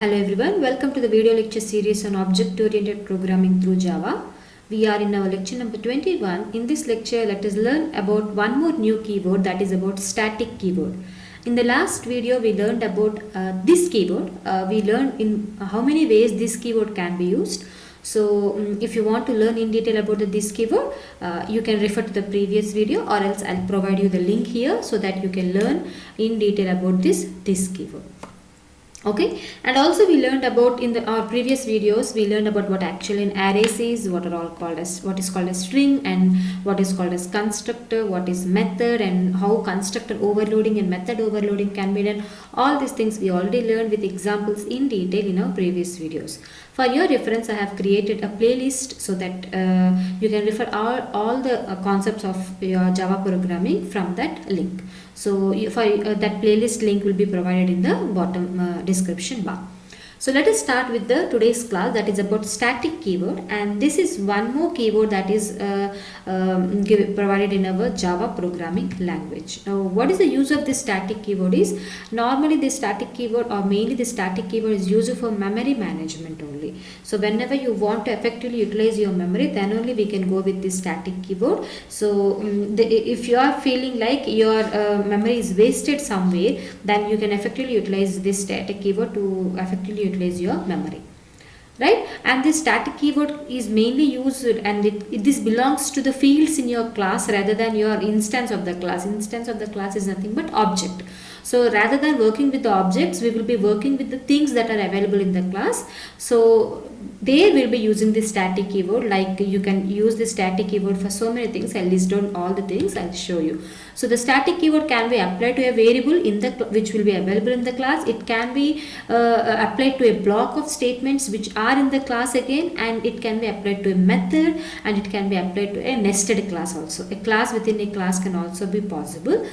Hello everyone, welcome to the video lecture series on object-oriented programming through Java. We are in our lecture number 21. In this lecture, let us learn about one more new keyword, that is about static keyword. In the last video, we learned about this keyword. We learned in how many ways this keyword can be used. So if you want to learn in detail about this keyword, you can refer to the previous video, or else I'll provide you the link here so that you can learn in detail about this keyword. Okay, and also we learned about in our previous videos, we learned about what actually an arrays is, what is called a string, and what is called as constructor, what is method, and how constructor overloading and method overloading can be done. All these things we already learned with examples in detail in our previous videos. For your reference, I have created a playlist so that you can refer all the concepts of your Java programming from that link. So that playlist link will be provided in the bottom description bar. So let us start with the today's class, that is about static keyword, and this is one more keyword that is provided in our Java programming language. Now, what is the use of this static keyword is, normally this static keyword or mainly the static keyword is used for memory management only. So whenever you want to effectively utilize your memory, then only we can go with this static keyword. So if you are feeling like your memory is wasted somewhere, then you can effectively utilize this static keyword to effectively utilize your memory, right? And this static keyword is mainly used, and this belongs to the fields in your class rather than your instance of the class. Instance of the class is nothing but object. So rather than working with the objects, we will be working with the things that are available in the class. So they will be using this static keyword. Like you can use the static keyword for so many things. I'll list down all the things, I'll show you. So the static keyword can be applied to a variable in the which will be available in the class. It can be applied to a block of statements which are in the class again, and it can be applied to a method, and it can be applied to a nested class also. A class within a class can also be possible.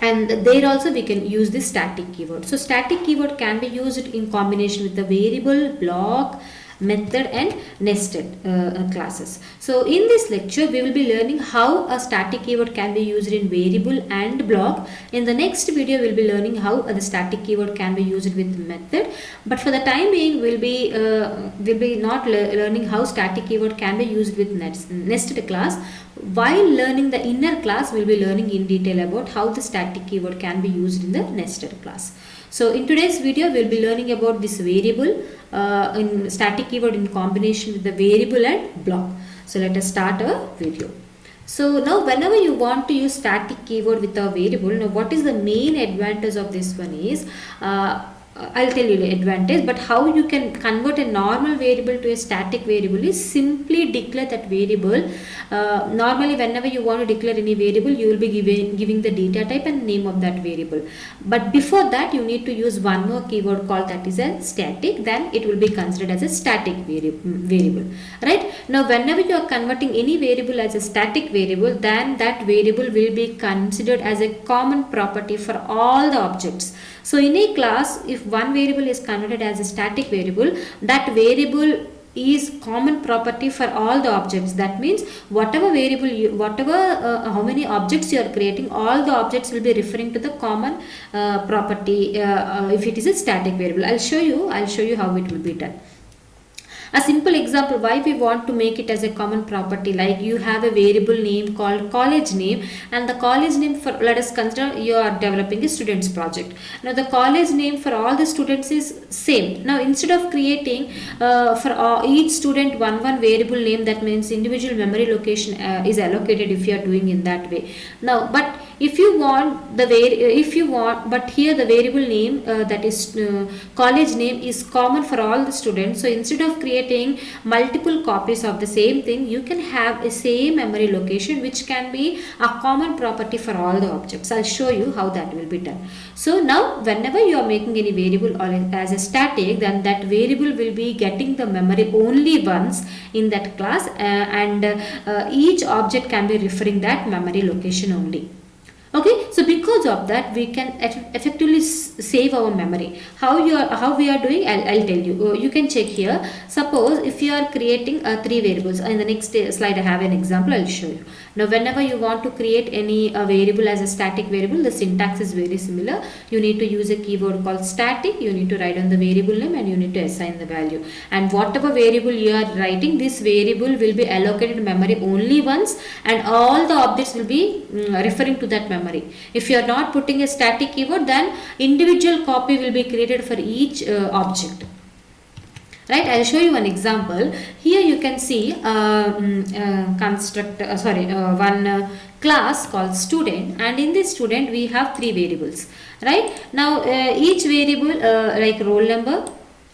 And there also we can use this static keyword. So static keyword can be used in combination with the variable, block, method, and nested classes. So in this lecture we will be learning how a static keyword can be used in variable and block. In the next video we will be learning how the static keyword can be used with method. But for the time being we'll be not learning how static keyword can be used with nested class. While learning the inner class, we will be learning in detail about how the static keyword can be used in the nested class. So in today's video, we will be learning about this variable in static keyword in combination with the variable and block. So let us start our video. So now whenever you want to use static keyword with a variable, now what is the main advantage of this one is, I'll tell you the advantage, but how you can convert a normal variable to a static variable is simply declare that variable. Normally whenever you want to declare any variable, you will be giving the data type and name of that variable. But before that you need to use one more keyword called that is a static, then it will be considered as a static variable, right? Now whenever you are converting any variable as a static variable, then that variable will be considered as a common property for all the objects. So in a class, if one variable is converted as a static variable, that variable is common property for all the objects. That means whatever variable how many objects you are creating, all the objects will be referring to the common property if it is a static variable. I'll show you how it will be done. A simple example why we want to make it as a common property, like you have a variable name called college name, and the college name, for let us consider you are developing a student's project. Now the college name for all the students is same. Now instead of creating for each student one variable name, that means individual memory location is allocated if you are doing in that way. Now but if you want but here the variable name that is college name is common for all the students. So instead of creating multiple copies of the same thing, you can have a same memory location which can be a common property for all the objects. I'll show you how that will be done. So now whenever you are making any variable or as a static, then that variable will be getting the memory only once in that class, and each object can be referring that memory location only. Okay, so because of that we can effectively save our memory. How we are doing, I'll tell you. You can check here. Suppose if you are creating three variables, in the next slide I have an example, I'll show you. Now whenever you want to create any variable as a static variable, the syntax is very similar. You need to use a keyword called static. You need to write on the variable name and you need to assign the value, and whatever variable you are writing, this variable will be allocated memory only once, and all the objects will be referring to that memory. If you are not putting a static keyword, then individual copy will be created for each object. Right, I'll show you one example. Here you can see one class called student, and in this student we have three variables. Right, now each variable like roll number,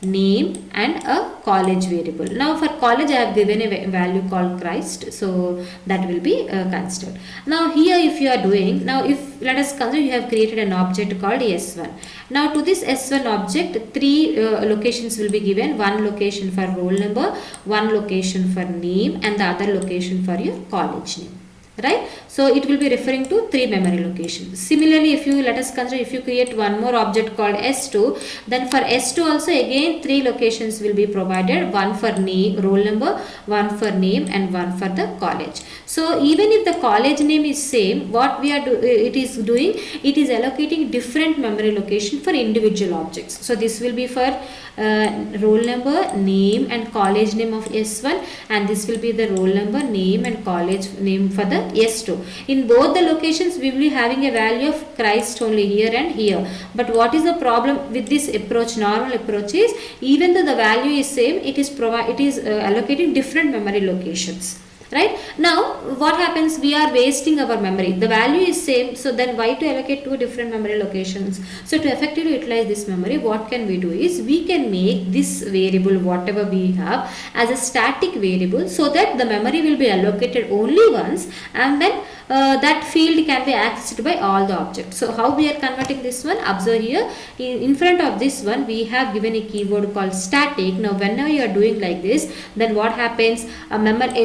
name, and a college variable. Now for college I have given a value called Christ, so that will be considered. Now here if you are doing, now if let us consider you have created an object called S1. Now to this S1 object, three locations will be given. One location for roll number, one location for name, and the other location for your college name. Right, so it will be referring to three memory locations. Similarly, if you let us consider, if you create one more object called S2, then for S2 also again three locations will be provided, one for name, roll number, one for name, and one for the college. So even if the college name is same, what we are it is doing, it is allocating different memory location for individual objects. So this will be for roll number, name, and college name of S1, and this will be the roll number, name, and college name for the S2. In both the locations we will be having a value of Christ only here and here. But what is the problem with this approach? Normal approach is, even though the value is same, it is allocating different memory locations. Right, now what happens, we are wasting our memory. The value is same, so then why to allocate two different memory locations? So to effectively utilize this memory, what can we do is, we can make this variable whatever we have as a static variable, so that the memory will be allocated only once, and then that field can be accessed by all the objects. So how we are converting this one? Observe here, in front of this one we have given a keyword called static. Now whenever you are doing like this, then what happens, a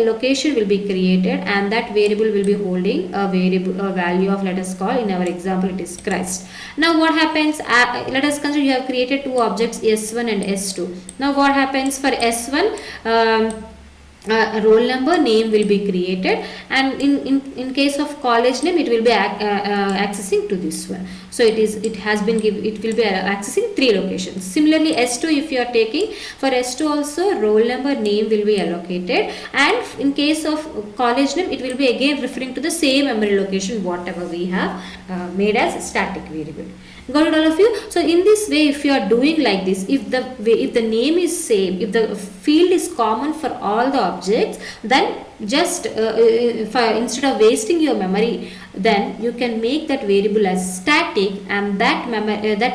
location will be created, and that variable will be holding a value of, let us call, in our example it is Christ. Now what happens, let us consider you have created two objects S1 and S2. Now what happens for S1, roll number, name will be created, and in case of college name, it will be accessing to this one. So it will be accessing three locations. Similarly, S2, if you are taking, for S2 also roll number, name will be allocated, and in case of college name, it will be again referring to the same memory location whatever we have made as static variable. Got it, all of you? So in this way, if you are doing like this, if the name is same, if the field is common for all the objects, then just instead of wasting your memory, then you can make that variable as static, and that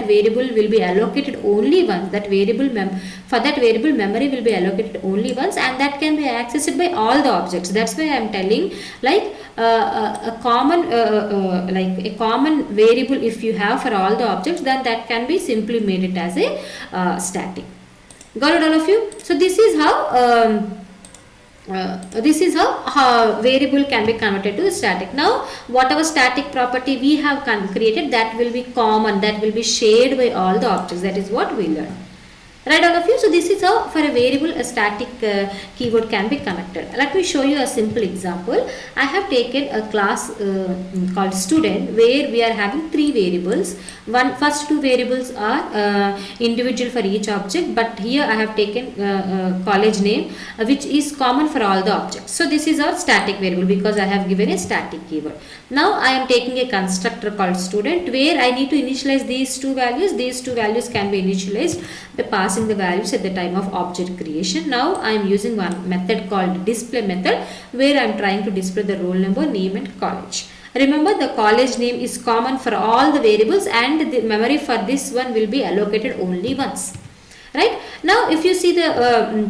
variable will be allocated only once. For that variable, memory will be allocated only once, and that can be accessed by all the objects. That's why I am telling, like a common variable if you have for all the objects, then that can be simply made it as a static. Got it, all of you? So this is how variable can be converted to static. Now whatever static property we have created, that will be common, that will be shared by all the objects. That is what we learn. Right, all of you? So this is how for a variable a static keyword can be connected. Let me show you a simple example. I have taken a class called student, where we are having three variables. First two variables are individual for each object, but here I have taken college name, which is common for all the objects. So this is our static variable, because I have given a static keyword. Now I am taking a constructor called student, where I need to initialize these two values. These two values can be initialized by passing the values at the time of object creation. Now I am using one method called display method, where I am trying to display the roll number, name, and college. Remember, the college name is common for all the variables, and the memory for this one will be allocated only once. Right, now if you see the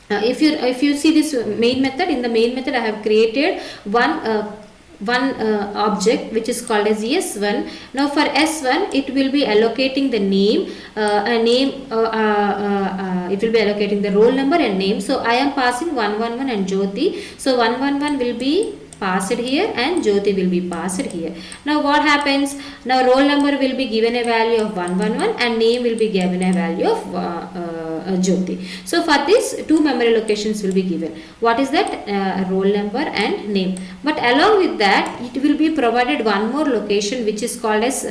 if you see this main method, in the main method I have created one object which is called as S1. Now for S1, it will be allocating the name, it will be allocating the roll number and name. So I am passing 111 and Jyoti. So 111 will be passed here and Jyoti will be passed here. Now what happens? Now roll number will be given a value of 111 and name will be given a value of Jyoti. So for this, two memory locations will be given. What is that? Roll number and name. But along with that, it will be provided one more location which is called as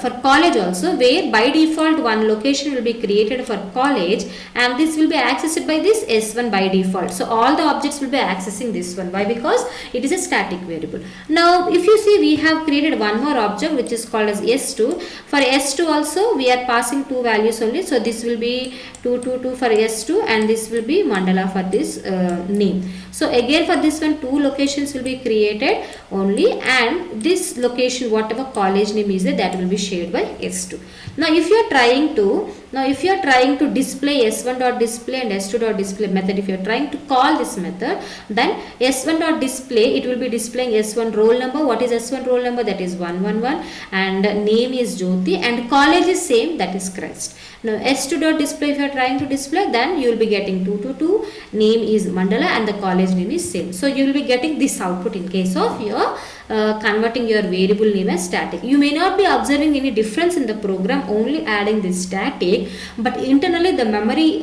for college also, where by default one location will be created for college and this will be accessed by this S1 by default. So all the objects will be accessing this one. Why? Because it is a static variable. Now if you see, we have created one more object which is called as S2. For S2 also we are passing two values only. So this will be 222 for S2 and this will be Mandala for this name. So again for this one, two locations will be created only, and this location, whatever college name is there, that will be shared by S2. Now if you are trying to display S1.display and S2.display method, if you are trying to call this method, then S1.display, it will be displaying S1 roll number. What is S1 roll number? That is 111 and name is Jyoti and college is same, that is Christ. Now S2.display, if you are trying to display, then you will be getting 222, name is Mandala and the college name is same. So you will be getting this output in case of your converting your variable name as static. You may not be observing any difference in the program, only adding this static, but internally the memory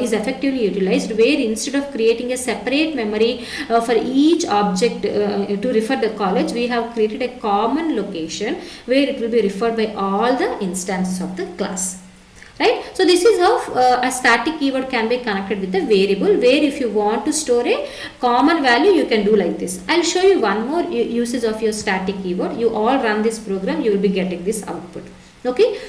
is effectively utilized, where instead of creating a separate memory for each object to refer the college, we have created a common location where it will be referred by all the instances of the class. Right? So this is how a static keyword can be connected with a variable, where if you want to store a common value, you can do like this. I'll show you one more usage of your static keyword. You all run this program, you will be getting this output. Okay.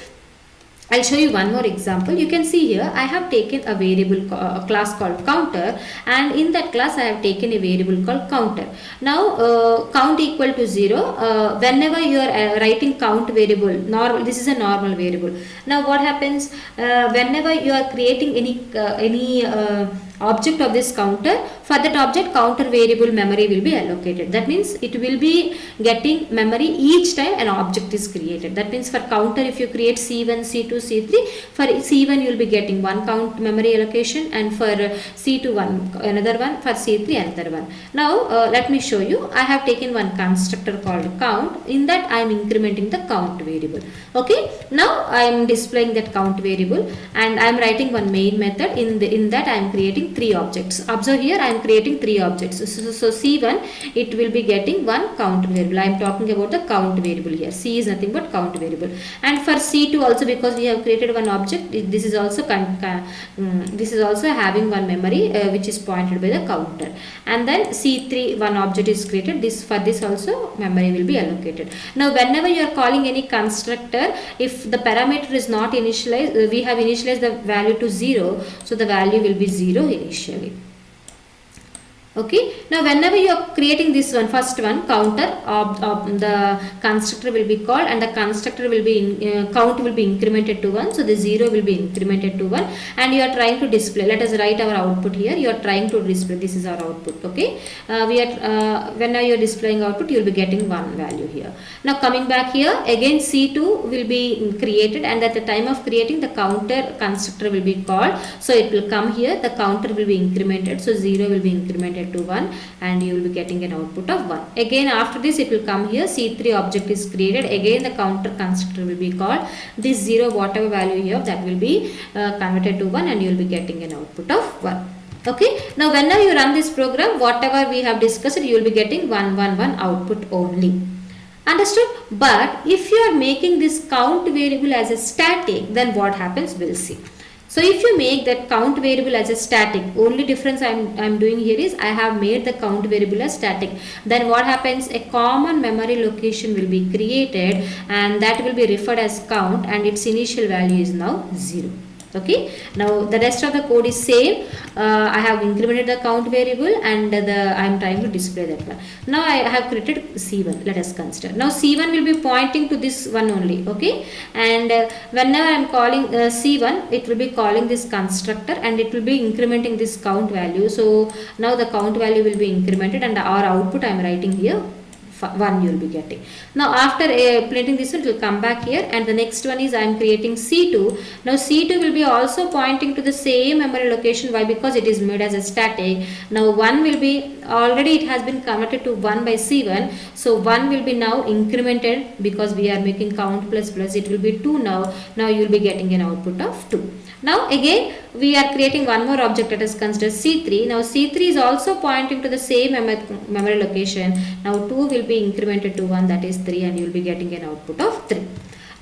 I'll show you one more example. You can see here I have taken a variable class called counter, and in that class I have taken a variable called counter. Now count equal to 0. Whenever you are writing count variable, this is a normal variable. Now what happens whenever you are creating any object of this counter, for that object counter variable memory will be allocated. That means it will be getting memory each time an object is created. That means for counter, if you create C1, C2, C3, for C1 you will be getting one count memory allocation, and for C2 one, another one, for C3 another one. Now let me show you. I have taken one constructor called count. In that I am incrementing the count variable. Okay. Now I am displaying that count variable and I am writing one main method. In that I am creating three objects. Observe here, I am creating three objects. So C1, it will be getting one count variable. I am talking about the count variable here. C is nothing but count variable. And for C2 also, because we have created one object, this is also having one memory which is pointed by the counter. And then C3, one object is created. For this also memory will be allocated. Now whenever you are calling any constructor, if the parameter is not initialized, we have initialized the value to 0, so the value will be 0 initially. Okay. Now whenever you are creating this one, first one counter, the constructor will be called and the constructor will be count will be incremented to 1. So the 0 will be incremented to 1 and you are trying to display. Let us write our output here. You are trying to display. This is our output. Okay. Whenever you are displaying output, you will be getting one value here. Now coming back here, again C2 will be created, and at the time of creating, the counter constructor will be called. So it will come here. The counter will be incremented. So 0 will be incremented to 1 and you will be getting an output of 1. Again after this it will come here, C3 object is created, again the counter constructor will be called. This 0, whatever value you have, that will be converted to 1 and you will be getting an output of 1. Okay. Now whenever you run this program, whatever we have discussed, you will be getting 111 output only. Understood? But if you are making this count variable as a static, then what happens, we'll see. So if you make that count variable as a static, only difference I'm doing here is I have made the count variable as static. Then what happens, a common memory location will be created and that will be referred as count and its initial value is now 0. Okay. Now the rest of the code is same. I have incremented the count variable and I am trying to display that one. Now I have created C1. Let us consider. Now C1 will be pointing to this one only. Okay. And whenever I am calling C1, it will be calling this constructor and it will be incrementing this count value. So now the count value will be incremented and our output I am writing here 1 you will be getting. Now after printing this one, it will come back here, and the next one is I am creating C2. Now C2 will be also pointing to the same memory location. Why? Because it is made as a static. Now 1 will be, already it has been converted to 1 by C1, so 1 will be now incremented because we are making count plus plus, it will be 2 now. Now you will be getting an output of 2. Now again we are creating one more object, that is considered C3. Now C3 is also pointing to the same memory location. Now 2 will be incremented to 1, that is 3, and you will be getting an output of 3.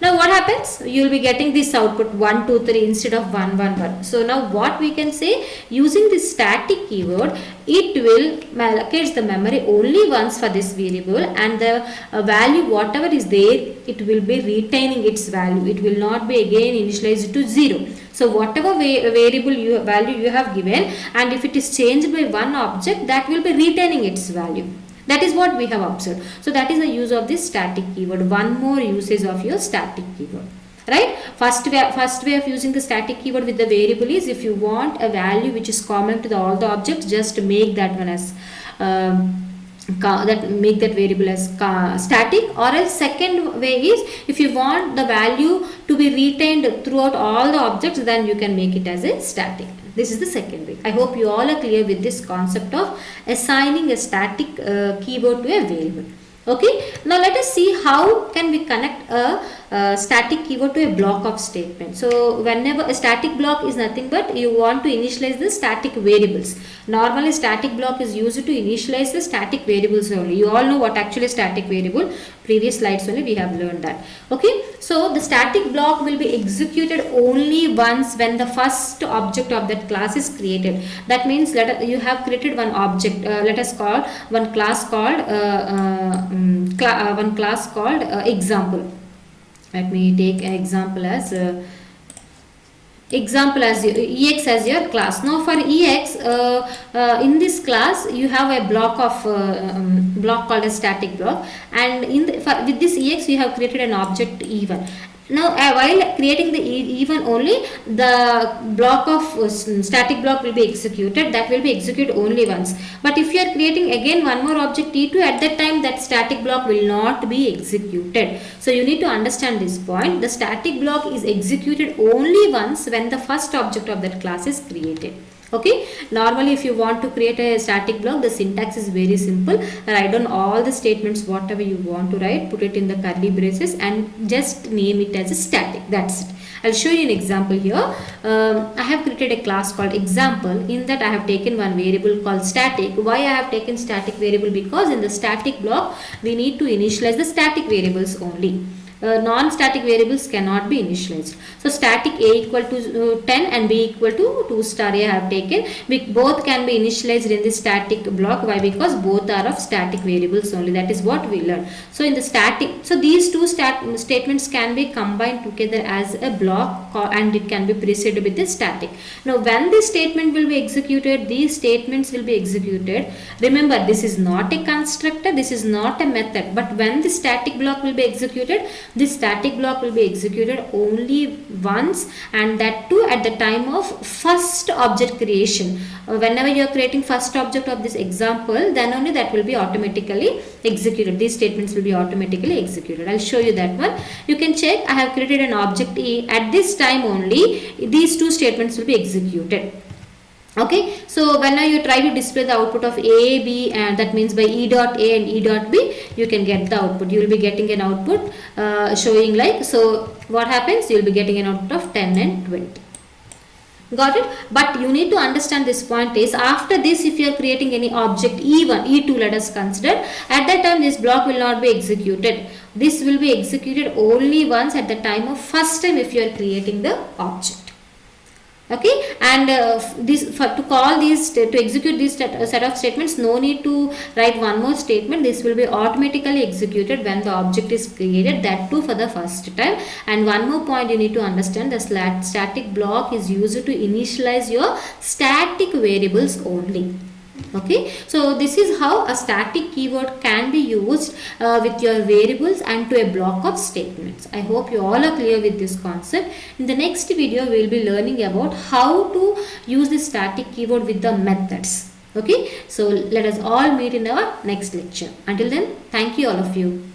Now what happens? You will be getting this output 1, 2, 3 instead of 1, 1, 1. So now what we can say, using this static keyword, it will allocate the memory only once for this variable, and the value whatever is there, it will be retaining its value. It will not be again initialized to 0. So whatever variable value you have given, and if it is changed by one object, that will be retaining its value. That is what we have observed. So that is the use of this static keyword. One more usage of your static keyword. Right? First way of using the static keyword with the variable is, if you want a value which is common to all the objects, just make that one as make that variable as static. Or else second way is, if you want the value to be retained throughout all the objects, then you can make it as a static. This is the second way. I hope you all are clear with this concept of assigning a static keyword to a variable. Okay, now let us see how can we connect a static keyword to a block of statement. So whenever a static block is nothing but you want to initialize the static variables. Normally static block is used to initialize the static variables only. You all know what actually static variable. Previous slides only we have learned that. Okay, so the static block will be executed only once when the first object of that class is created. That means you have created one object. Let us call one class called example. Let me take an example as EX as your class. Now for EX, in this class you have a block of block called a static block, and with this EX you have created an object E1. Now while creating the E1 only, the block of static block will be executed. That will be executed only once. But if you are creating again one more object E2, at that time that static block will not be executed. So you need to understand this point. The static block is executed only once when the first object of that class is created. Okay, normally if you want to create a static block, the syntax is very simple. Write down all the statements whatever you want to write, put it in the curly braces, and just name it as a static. That's it. I'll show you an example here. I have created a class called example. In that I have taken one variable called static. Why I have taken static variable? Because in the static block we need to initialize the static variables only. Non-static variables cannot be initialized. So static A equal to 10 and B equal to 2 star A I have taken. Both can be initialized in the static block. Why? Because both are of static variables only. That is what we learned. So in the static, so these two statements can be combined together as a block, and it can be preceded with the static. Now when this statement will be executed, these statements will be executed. Remember, this is not a constructor, this is not a method, but when the static block will be executed, this static block will be executed only once, and that too at the time of first object creation. Whenever you are creating first object of this example, then only that will be automatically executed. These statements will be automatically executed. I'll show you that one. You can check. I have created an object E. At this time only, these two statements will be executed. Okay, so whenever you try to display the output of A, B, and that means by E dot A and E dot B, you can get the output. You will be getting an output showing like, so what happens? You will be getting an output of 10 and 20. Got it? But you need to understand this point is, after this if you are creating any object E1, E2 let us consider, at that time this block will not be executed. This will be executed only once at the time of first time if you are creating the object. Okay, and to execute this set of statements, no need to write one more statement. This will be automatically executed when the object is created, that too for the first time. And one more point you need to understand, the static block is used to initialize your static variables only. Okay, so this is how a static keyword can be used with your variables and to a block of statements. I hope you all are clear with this concept. In the next video we will be learning about how to use the static keyword with the methods. Okay, so let us all meet in our next lecture. Until then, thank you all of you.